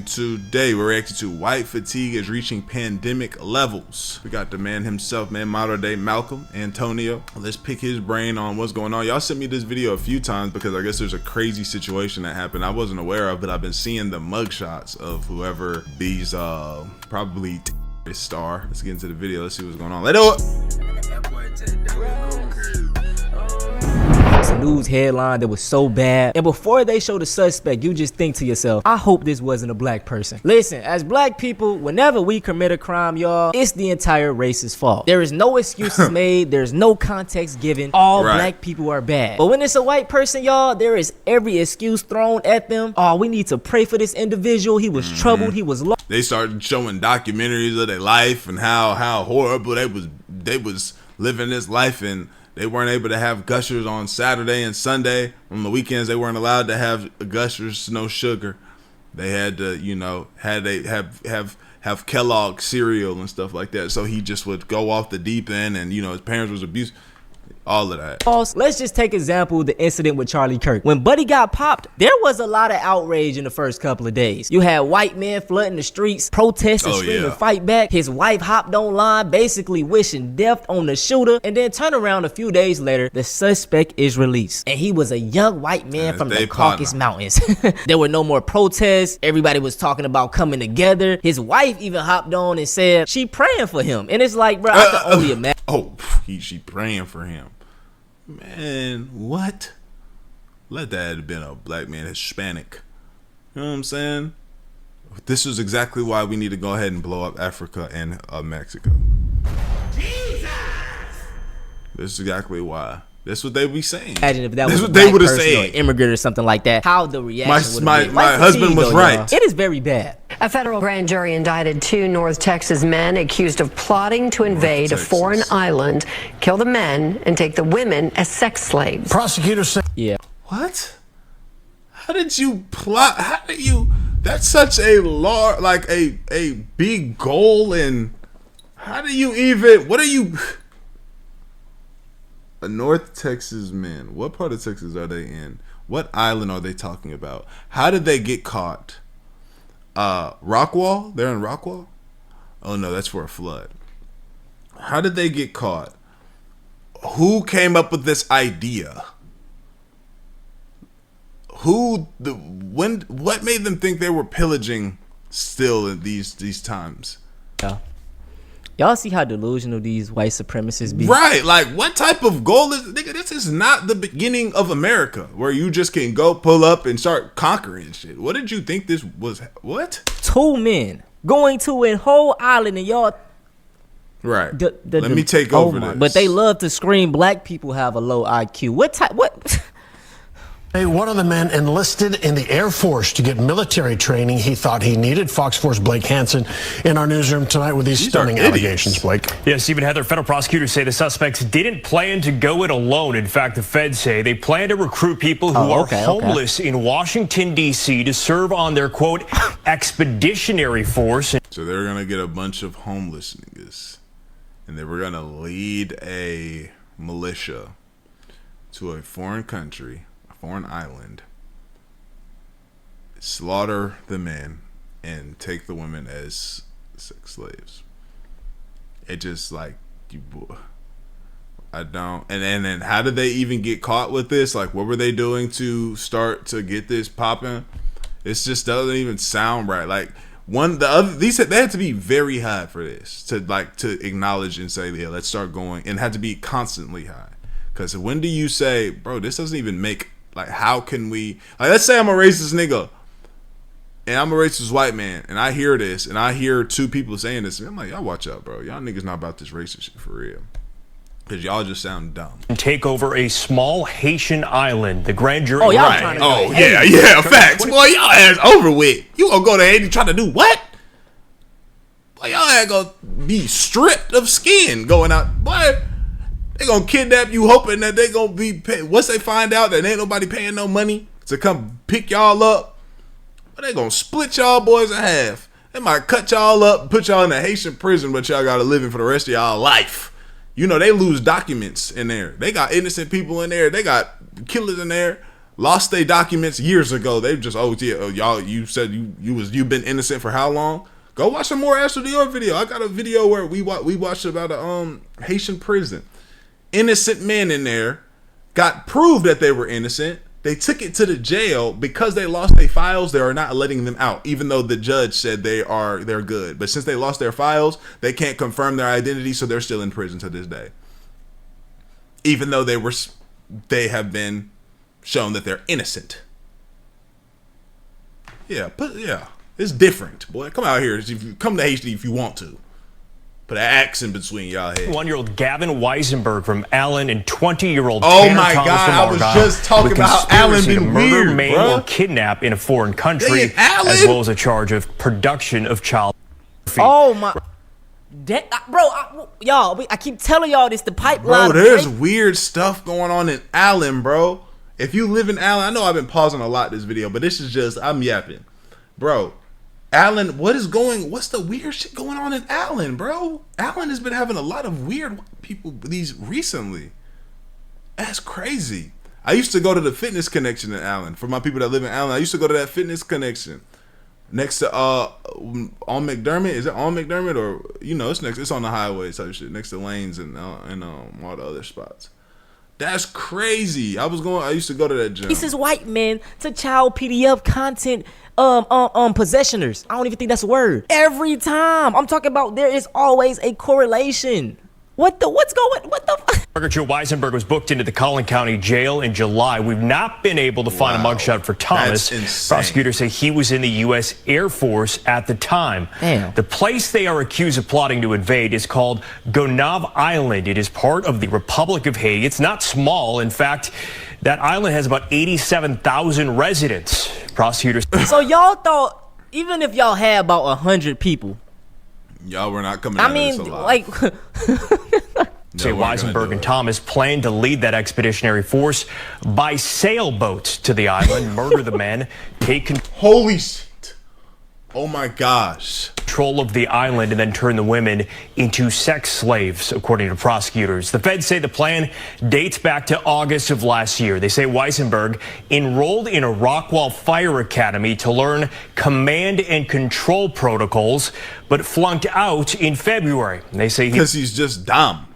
And today we're reacting to white fatigue is reaching pandemic levels. We got the man himself, man, modern day Malcolm Antonio. Let's pick his brain on what's going on. Y'all sent me this video a few times because I guess there's a crazy situation that happened I wasn't aware of, but I've been seeing the mugshots of whoever these probably star. Let's get into the video. Let's see what's going on. Let's do it. It's a news headline that was so bad, and before they show the suspect, you just think to yourself, I hope this wasn't a black person. Listen, as black people, whenever we commit a crime, y'all, it's the entire race's fault. There is no excuses made, there's no context given. All black people are bad. But when it's a white person, y'all, there is every excuse thrown at them. Oh, we need to pray for this individual. He was troubled, he was lost. They started showing documentaries of their life and how horrible they was living this life, and they weren't able to have gushers on Saturday and Sunday. On the weekends, they weren't allowed to have gushers, no sugar. They had to, you know, have Kellogg cereal and stuff like that. So he just would go off the deep end, and you know, his parents was abused. All of that. Let's just take example the incident with Charlie Kirk. When Buddy got popped, there was a lot of outrage in the first couple of days. You had white men flooding the streets, protesting, screaming, fight back. His wife hopped online, basically wishing death on the shooter, and then turn around a few days later, the suspect is released. And he was a young white man from the Caucasus Mountains. There were no more protests. Everybody was talking about coming together. His wife even hopped on and said she praying for him. And it's like, bro, I can only imagine. Oh, she praying for him. Man, what? Let that have been a black man, Hispanic. You know what I'm saying? This is exactly why we need to go ahead and blow up Africa and Mexico. Jesus! This is exactly why. That's what they be saying. Imagine if that was what they would have said, an immigrant or something like that. How the reaction would have been. My husband was right. It is very bad. A federal grand jury indicted 2 North Texas men accused of plotting to invade a foreign island, kill the men, and take the women as sex slaves. Prosecutors say, yeah. What? How did you plot? How did you? That's such a large, like a big goal, and how do you even? What are you? A North Texas man. What part of Texas are they in? What island are they talking about? How did they get caught? Rockwall? They're in Rockwall? Oh no, that's for a flood. How did they get caught? Who came up with this idea? What made them think they were pillaging still in these times? Yeah. Y'all see how delusional these white supremacists be? Right, like what type of goal is, nigga, this is not the beginning of America where you just can go pull up and start conquering shit. What did you think this was? What? 2 men going to a whole island and y'all. Right. Let me take over this. But they love to scream black people have a low IQ. What? one of the men enlisted in the Air Force to get military training he thought he needed. Fox 4's Blake Hansen in our newsroom tonight with these stunning allegations, Blake. Yeah, Stephen Heather, federal prosecutors say the suspects didn't plan to go it alone. In fact, the feds say they plan to recruit people who are homeless in Washington, D.C. to serve on their, quote, expeditionary force. So they're going to get a bunch of homeless niggas, and they were going to lead a militia to a foreign country, foreign island, slaughter the men, and take the women as sex slaves. It just like I don't. And then how did they even get caught with this? Like, what were they doing to start to get this popping? It just doesn't even sound right. Like these they had to be very high for this to acknowledge and say, yeah, let's start going, and had to be constantly high. Because when do you say, bro, this doesn't even make. Like, how can we, like, let's say I'm a racist nigga and I'm a racist white man, and I hear this and I hear 2 people saying this, and I'm like, y'all watch out, bro. Y'all niggas not about this racist shit for real. Because y'all just sound dumb. Take over a small Haitian island. The grand jury. Oh, y'all trying to go to yeah, facts. Boy, y'all ass over with. You gonna go to Haiti trying to do what? Boy, y'all ass gonna be stripped of skin going out. Boy, they gonna kidnap you hoping that they gonna be paid. Once they find out that ain't nobody paying no money to come pick y'all up, but they gonna split y'all boys in half. They might cut y'all up and put y'all in a Haitian prison, but y'all gotta live in for the rest of y'all life. You know, they lose documents in there. They got innocent people in there. They got killers in there. lost their documents years ago. They've just, y'all, you said you've been innocent for how long? Go watch some more Astral Dior video. I got a video where we watched about a Haitian prison. Innocent men in there got proved that they were innocent. They took it to the jail because they lost their files. They are not letting them out, even though the judge said they're good. But since they lost their files, they can't confirm their identity, so they're still in prison to this day. Even though they have been shown that they're innocent. Yeah, it's different, boy. Come out here, come to Haiti if you want to. Put an axe in between y'all head. 1-year-old Gavin Weisenberg from Allen and 20-year-old oh my God, I was just talking about how Allen been murder, weird, maim, bro. or kidnap in a foreign country, as well as a charge of production of child pornography. Oh my, y'all, I keep telling y'all this. The pipeline. Bro, there's weird stuff going on in Allen, bro. If you live in Allen, I know I've been pausing a lot this video, but this is just I'm yapping, bro. Allen, what's the weird shit going on in Allen, bro? Allen has been having a lot of weird people recently. That's crazy. I used to go to the Fitness Connection in Allen. For my people that live in Allen, I used to go to that Fitness Connection next to on McDermott. Is it on McDermott or it's on the highway type shit next to Lanes and all the other spots. That's crazy. I used to go to that gym. This is white men to child PDF content possessioners. I don't even think that's a word. Every time I'm talking about, there is always a correlation. What the Joe Weisenberg was booked into the Collin County Jail in July. We've not been able to find a mugshot for Thomas. That's insane. Prosecutors say he was in the U.S. Air Force at the time. Damn. The place they are accused of plotting to invade is called Gonave Island. It is part of the Republic of Haiti. It's not small. In fact, that island has about 87,000 residents. Prosecutors. So y'all thought, even if y'all had about 100 people, y'all were not coming out of this alive. Like say Weisenberg and Thomas plan to lead that expeditionary force by sailboat to the island, murder the men, take holy shit. Oh my gosh. Control of the island, and then turn the women into sex slaves, according to prosecutors. The feds say the plan dates back to August of last year. They say Weisenberg enrolled in a Rockwall Fire Academy to learn command and control protocols, but flunked out in February. And they say because he's just dumb.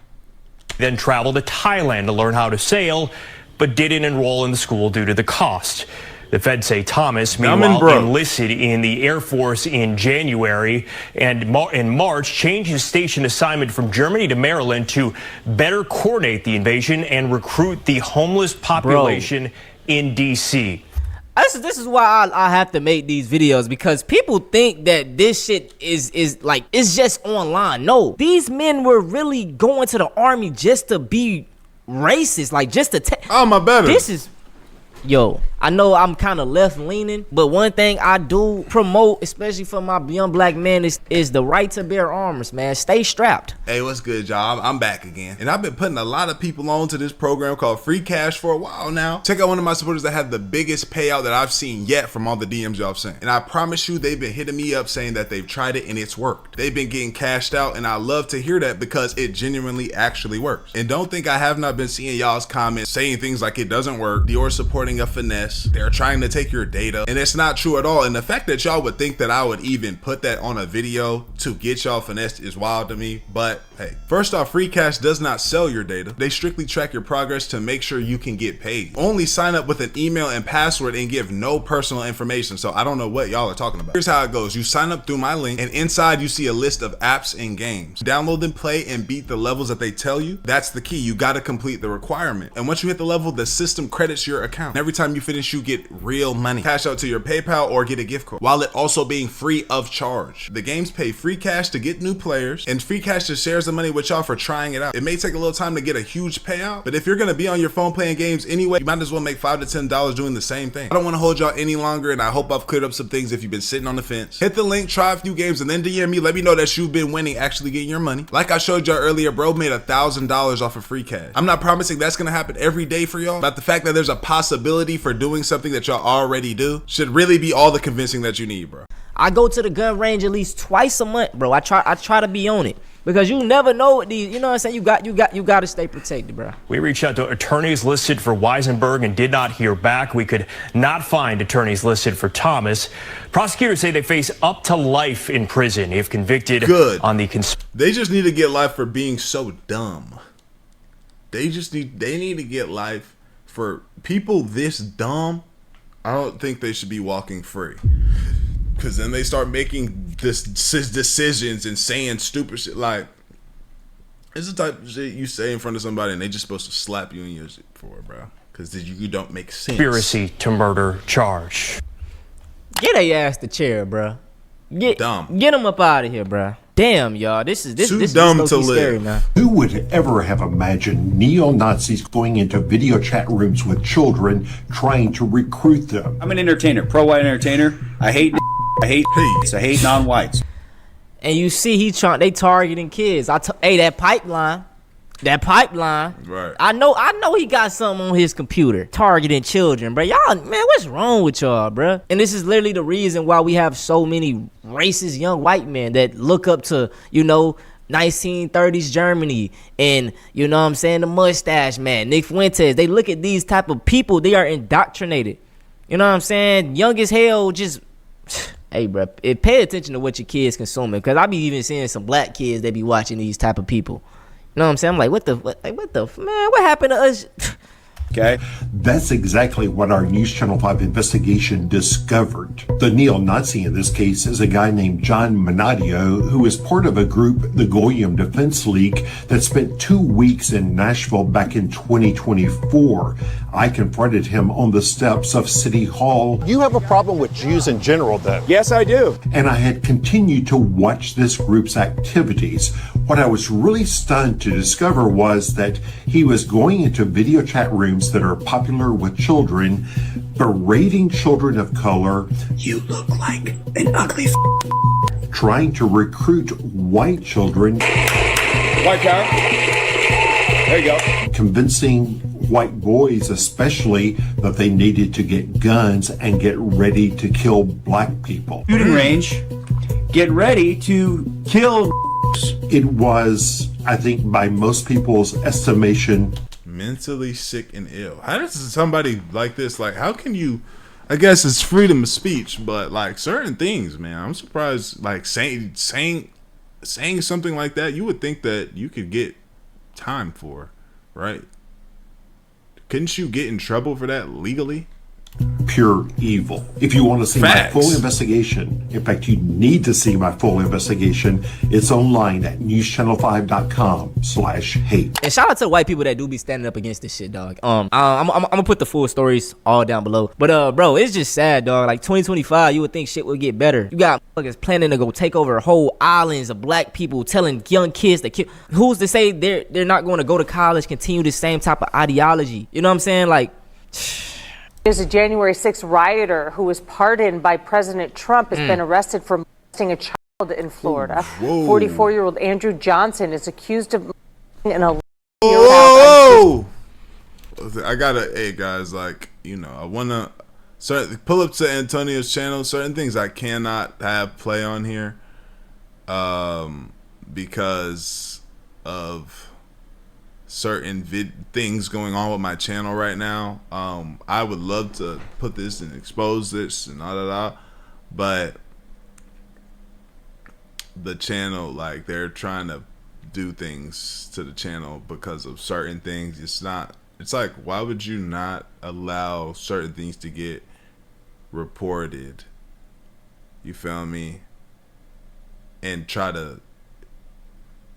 Then traveled to Thailand to learn how to sail, but didn't enroll in the school due to the cost. The feds say Thomas, meanwhile, enlisted in the Air Force in January and in March, changed his station assignment from Germany to Maryland to better coordinate the invasion and recruit the homeless population in D.C. This is why I have to make these videos, because people think that this shit is like, it's just online. No, these men were really going to the army just to be racist, like just to oh my better. This is I know I'm kind of left leaning, but one thing I do promote, especially for my young black men, is the right to bear arms, man. Stay strapped. Hey, what's good, y'all? I'm back again. And I've been putting a lot of people on to this program called Free Cash for a while now. Check out one of my supporters that had the biggest payout that I've seen yet from all the DMs y'all sent. And I promise you, they've been hitting me up saying that they've tried it and it's worked. They've been getting cashed out, and I love to hear that because it genuinely actually works. And don't think I have not been seeing y'all's comments saying things like it doesn't work. Dior supporting a finesse. They're trying to take your data, and it's not true at all. And the fact that y'all would think that I would even put that on a video to get y'all finessed is wild to me. But hey, first off, Free Cash does not sell your data. They strictly track your progress to make sure you can get paid. Only sign up with an email and password and give no personal information. So I don't know what y'all are talking about. Here's how it goes. You sign up through my link, and inside you see a list of apps and games. Download them, play, and beat the levels that they tell you. That's the key. You got to complete the requirement. And once you hit the level, the system credits your account. And every time you finish, you get real money. Cash out to your PayPal or get a gift card, while it also being free of charge. The games pay Free Cash to get new players, and Free Cash just shares the money with y'all for trying it out. It may take a little time to get a huge payout, but if you're gonna be on your phone playing games anyway, you might as well make $5 to $10 doing the same thing. I don't want to hold y'all any longer, and I hope I've cleared up some things if you've been sitting on the fence. Hit the link, try a few games, and then DM me. Let me know that you've been winning, actually getting your money. Like I showed y'all earlier, bro made $1,000 off of Free Cash. I'm not promising that's gonna happen every day for y'all, but the fact that there's a possibility for doing something that y'all already do should really be all the convincing that you need, bro. I go to the gun range at least twice a month, bro. I try to be on it. Because you never know what these, you know what I'm saying? You got to stay protected, bro. We reached out to attorneys listed for Weisenberg and did not hear back. We could not find attorneys listed for Thomas. Prosecutors say they face up to life in prison if convicted on the They just need to get life for being so dumb. They need to get life for people this dumb. I don't think they should be walking free. Because then they start making decisions and saying stupid shit. Like, it's the type of shit you say in front of somebody and they just supposed to slap you in your shit for it, bro. Because you don't make sense. Conspiracy to murder charge. Get a ass the chair, bro. Get them up out of here, bro. Damn, y'all. This is dumb to live. Scary, man. Who would ever have imagined neo-Nazis going into video chat rooms with children trying to recruit them? I'm an entertainer, pro-white entertainer. I hate non-whites. And you see they targeting kids. That pipeline. Right. I know he got something on his computer targeting children, bro. Y'all, man, what's wrong with y'all, bro? And this is literally the reason why we have so many racist young white men that look up to, 1930s Germany and, you know what I'm saying, the mustache man, Nick Fuentes. They look at these type of people, they are indoctrinated. You know what I'm saying? Young as hell, just... Hey, bro, pay attention to what your kids consuming, because I be even seeing some black kids that be watching these type of people. You know what I'm saying? I'm like, what the man? What happened to us? Okay, that's exactly what our News Channel 5 investigation discovered. The neo-Nazi in this case is a guy named John Minadio, who is part of a group, the Goyim Defense League, that spent 2 weeks in Nashville back in 2024. I confronted him on the steps of City Hall. You have a problem with Jews in general, though. Yes, I do. And I had continued to watch this group's activities. What I was really stunned to discover was that he was going into video chat rooms that are popular with children, berating children of color. You look like an ugly trying to recruit white children. White power. There you go. Convincing white boys especially that they needed to get guns and get ready to kill black people. Shooting range. Get ready to kill. It was, I think, by most people's estimation, mentally sick and ill. How does somebody like this, like, how can you, I guess it's freedom of speech, but like certain things, man, I'm surprised, like saying something like that, you would think that you could get time for, right? Couldn't you get in trouble for that legally? Pure evil. If you want to see my full investigation, in fact, you need to see my full investigation. It's online at newschannel5.com/hate. And shout out to the white people that do be standing up against this shit, dog. I'm gonna put the full stories all down below. But bro, it's just sad, dog. Like 2025, you would think shit would get better. You got motherfuckers planning to go take over whole islands of black people, telling young kids to kill. Who's to say they're not going to go to college, continue the same type of ideology? You know what I'm saying? Like. There's a January 6th rioter who was pardoned by President Trump has been arrested for molesting a child in Florida. 44-year-old Andrew Johnson is accused of molesting an 11-year-old. I gotta, hey guys, like, I wanna pull up to Antonio's channel. Certain things I cannot have play on here, because of certain things going on with my channel right now. I would love to put this and expose this and but the channel, like, they're trying to do things to the channel because of certain things. It's like, why would you not allow certain things to get reported, you feel me, and try to,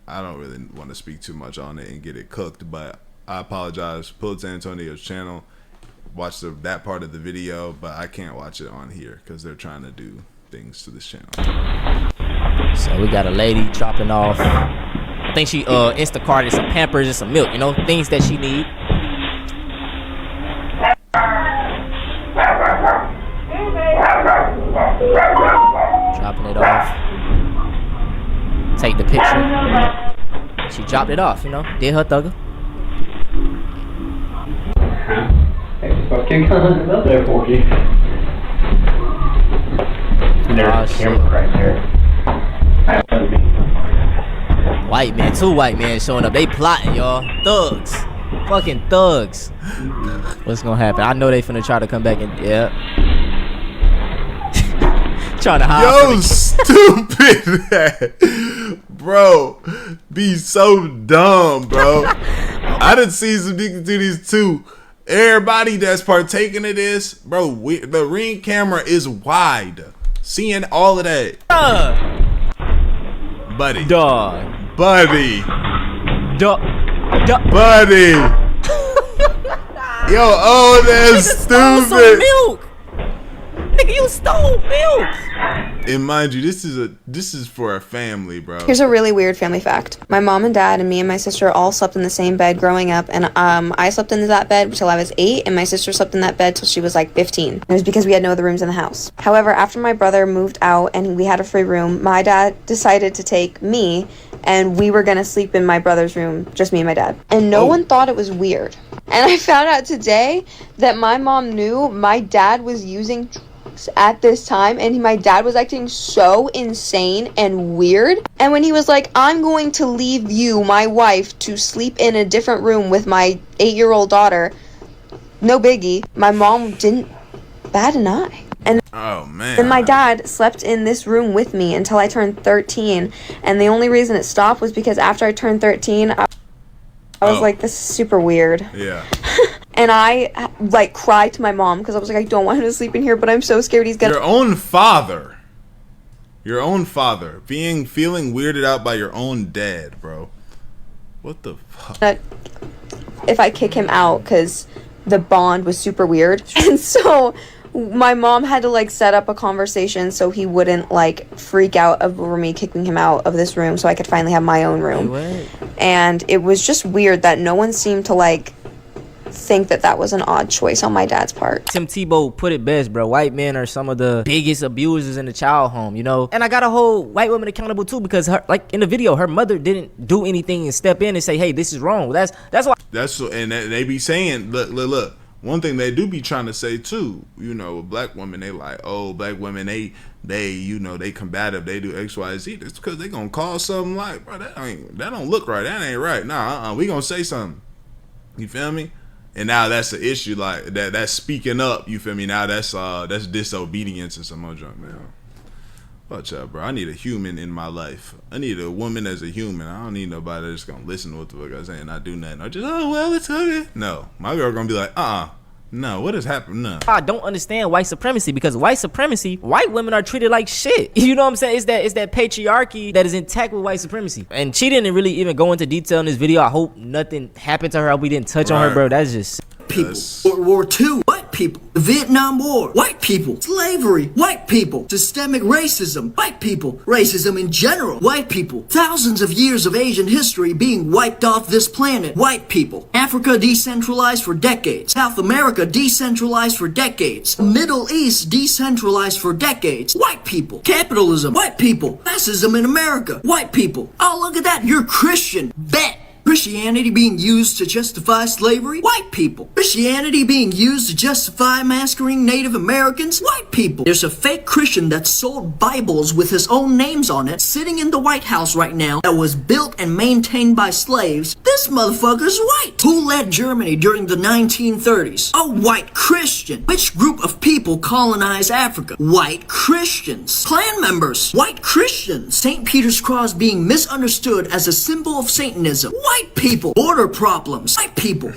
I don't really want to speak too much on it and get it cooked, but I apologize. Pull it to Antonio's channel, watch that part of the video, but I can't watch it on here because they're trying to do things to this channel. So we got a lady dropping off, I think she Instacarted some Pampers and some milk, things that she need. Dropping it off. Take the picture. She dropped it off, did her thugger. Hey, fucking condoms up there for you. There's a camera right there. White man, 2 white men showing up. They plotting, y'all. Thugs. Fucking thugs. What's gonna happen? I know they finna try to come back and trying to hide. Yo, stupid. Bro, be so dumb, bro. I done seen some niggas do these too. Everybody that's partaking of this, bro, the Ring camera is wide. Seeing all of that. Buddy. Dog. Buddy. Buddy. Yo, oh, that's stupid. Milk. Nigga, you stole milk. And mind you, this is for a family, bro. Here's a really weird family fact. My mom and dad and me and my sister all slept in the same bed growing up, and I slept in that bed till I was 8, and my sister slept in that bed till she was like 15. It was because we had no other rooms in the house. However, after my brother moved out and we had a free room, my dad decided to take me, and we were gonna sleep in my brother's room, just me and my dad. And no one thought it was weird. And I found out today that my mom knew my dad was using at this time, and my dad was acting so insane and weird. And when he was like, I'm going to leave you, my wife, to sleep in a different room with my 8-year-old daughter, no biggie, my mom didn't bat an eye. And oh man, then my dad slept in this room with me until I turned 13, and the only reason it stopped was because after I turned 13, I was like, this is super weird. Yeah. And I like cried to my mom because I was like, I don't want him to sleep in here, but I'm so scared he's gonna. Your own father feeling weirded out by your own dad, bro. What the fuck? If I kick him out, because the bond was super weird, and so my mom had to like set up a conversation so he wouldn't like freak out over me kicking him out of this room, so I could finally have my own room. And it was just weird that no one seemed to like think that was an odd choice on my dad's part. Tim Tebow put it best, bro. White men are some of the biggest abusers in the child home, you know? And I gotta hold white women accountable too, because her, like in the video, her mother didn't do anything and step in and say, hey, this is wrong. That's why. And they be saying, look. One thing they do be trying to say too, you know, black women, they like, oh, black women, they you know, they combative, they do X, Y, Z. That's because they gonna call something like, bro, that don't look right. That ain't right. Nah, we gonna say something. You feel me? And now that's the issue, like that's speaking up. You feel me? Now that's disobedience and some more junk, man. Watch out, bro. I need a human in my life. I need a woman as a human. I don't need nobody that's gonna listen to what the fuck I say and not do nothing. Or just, oh well, it's okay. No, my girl gonna be like, no, what has happened? No. I don't understand white supremacy, because white supremacy, white women are treated like shit. You know what I'm saying? It's that patriarchy that is intact with white supremacy. And she didn't really even go into detail in this video. I hope nothing happened to her. We didn't touch on her, bro. That's just people. World War II, white people. The Vietnam War, white people. Slavery, white people. Systemic racism, white people. Racism in general, white people. Thousands of years of Asian history being wiped off this planet, white people. Africa decentralized for decades. South America decentralized for decades. The Middle East decentralized for decades, white people. Capitalism, white people. Fascism in America, white people. Oh, look at that, you're Christian. Bet. Christianity being used to justify slavery? White people. Christianity being used to justify massacring Native Americans? White people. There's a fake Christian that sold Bibles with his own names on it sitting in the White House right now that was built and maintained by slaves. This motherfucker's white. Who led Germany during the 1930s? A white Christian. Which group of people colonized Africa? White Christians. Klan members. White Christians. St. Peter's Cross being misunderstood as a symbol of Satanism. White people. Border problems. White people.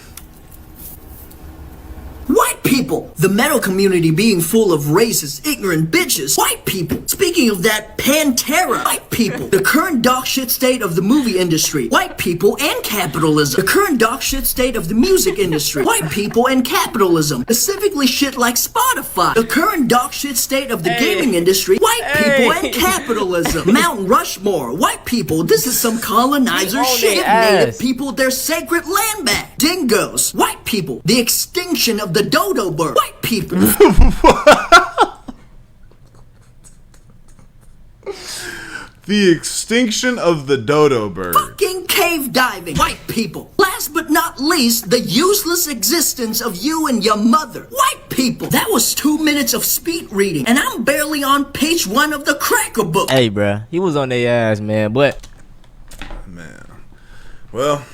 White people. The metal community being full of racist, ignorant bitches. White people. Speaking of that, Pantera. White people. The current dog shit state of the movie industry. White people and capitalism. The current dog shit state of the music industry. White people and capitalism. Specifically shit like Spotify. The current dog shit state of the gaming industry. White people and capitalism. Mount Rushmore. White people. This is some colonizer shit. Give native people their sacred land back. Dingoes. White people. The extinction of the dodo bird. White people. The extinction of the dodo bird. Fucking cave diving. White people. Last but not least, the useless existence of you and your mother. White people. That was 2 minutes of speed reading, and I'm barely on page 1 of the Cracker Book. Hey, bruh. He was on their ass, man, but... Man. Well,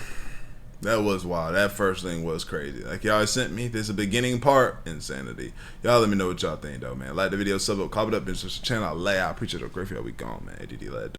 that was wild. That first thing was crazy. Like y'all sent me, this is a beginning part, insanity. Y'all let me know what y'all think though, man. Like the video, sub up, comment up, and subscribe to the channel. I appreciate it. Great for y'all. We gone, man. ADD lad.